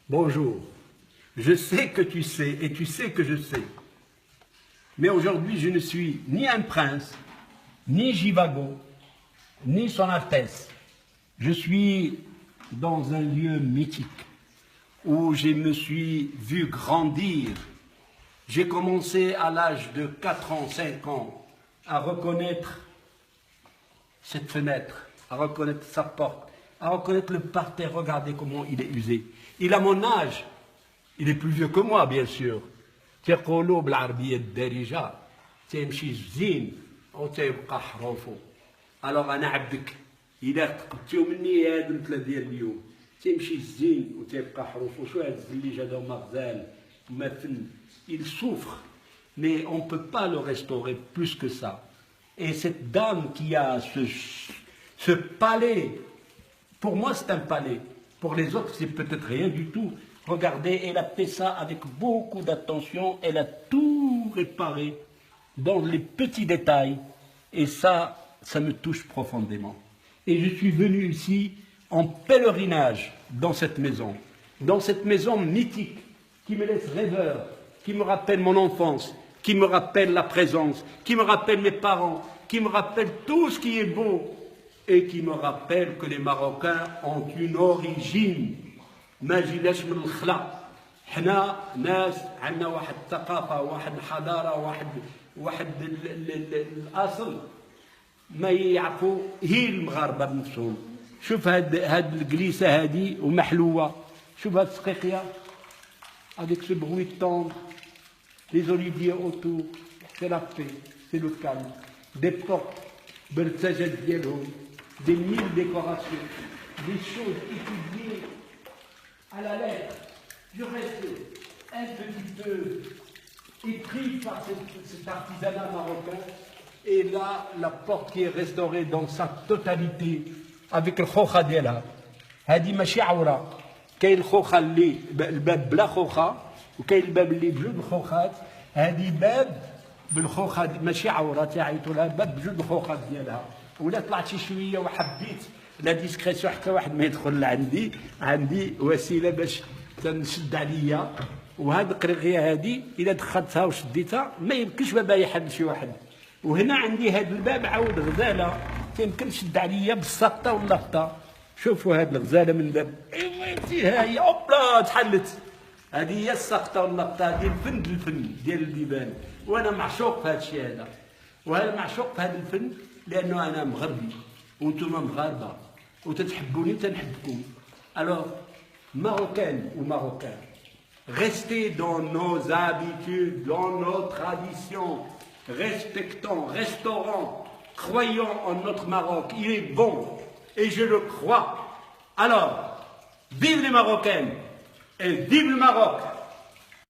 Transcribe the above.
Bonjour. Je sais que tu sais et tu sais que je sais. Mais aujourd'hui, je ne suis ni un prince, ni Jivago, ni son Altesse. Je suis dans un lieu mythique où je me suis vu grandir. J'ai commencé à l'âge de 4 ans, 5 ans à reconnaître cette fenêtre, à reconnaître sa porte, à reconnaître le parterre. Regardez comment il est usé. Il a mon âge. Il est plus vieux que moi, bien sûr. تيقولوا بالعربية الدارجة تيمشي زين أو تيبقى حروفو. ألوغ أنا عبدك إلا تقبتيو مني هاد المثلة ديال اليوم تيمشي زين وتيبقى حروفو. شو هاد الزليج هذا هما غزال هما فن. Il souffre, mais on ne peut pas le restaurer plus que ça. Et cette dame qui a ce palais, pour moi c'est un palais, pour les autres c'est peut-être rien du tout. Regardez, elle a fait ça avec beaucoup d'attention, elle a tout réparé dans les petits détails. Et ça me touche profondément. Et je suis venu ici en pèlerinage dans cette maison mythique qui me laisse rêveur, qui me rappelle mon enfance, qui me rappelle la présence, qui me rappelle mes parents, qui me rappelle tout ce qui est beau et qui me rappelle que les Marocains ont une origine. ما جيناش من الخلا. حنا ناس عندنا واحد الثقافه، واحد الحضاره، واحد الاصل ما يعرفوا هي المغاربه بنفسهم. شوف هاد الجليسه هادي ومحلوه. شوف هاد السقيقيه avec ce bruit tendre, les oliviers autour, c'est la paix, c'est le calme. Des portes بالسجاد ديالهم، des mille décorations, des choses étudiées à la lettre. Je reste un petit peu épris par cet artisanat marocain. Et là, la porte qui est restaurée dans sa totalité avec le khocha ديالها. هذه ماشي عورة. كاين الخوخة اللي الباب بلا خوخة وكاين الباب اللي بجوج الخوخات. هذه باب بالخوخة ماشي عورة تعيطوا لها باب بجوج الخوخات ديالها. ولا طلعت شي شوية وحبيت لا ديسكريسيون حتى واحد ما يدخل عندي وسيله باش تنشد عليا. وهاد القريقيه هادي الا دخلتها وشديتها ما يمكنش بابا يحل شي واحد. وهنا عندي هاد الباب عاود غزاله تيمكن تشد عليا بالسقطه واللقطه. شوفوا هاد الغزاله من باب ها هي اوبلا تحلت. هذه هي السقطه واللقطه ديال الفن ديال البيبان. وانا معشوق في هاد الشيء هذا، وانا معشوق في هذا الفن لانه انا مغربي وانتم مغاربه وتتحبوني وتنحبكم. Alors, Marocaines ou Marocains, restez dans nos habitudes, dans nos traditions, respectons, restaurons, croyons en notre Maroc. Il est bon et je le crois. Alors, vive les Marocaines et vive le Maroc!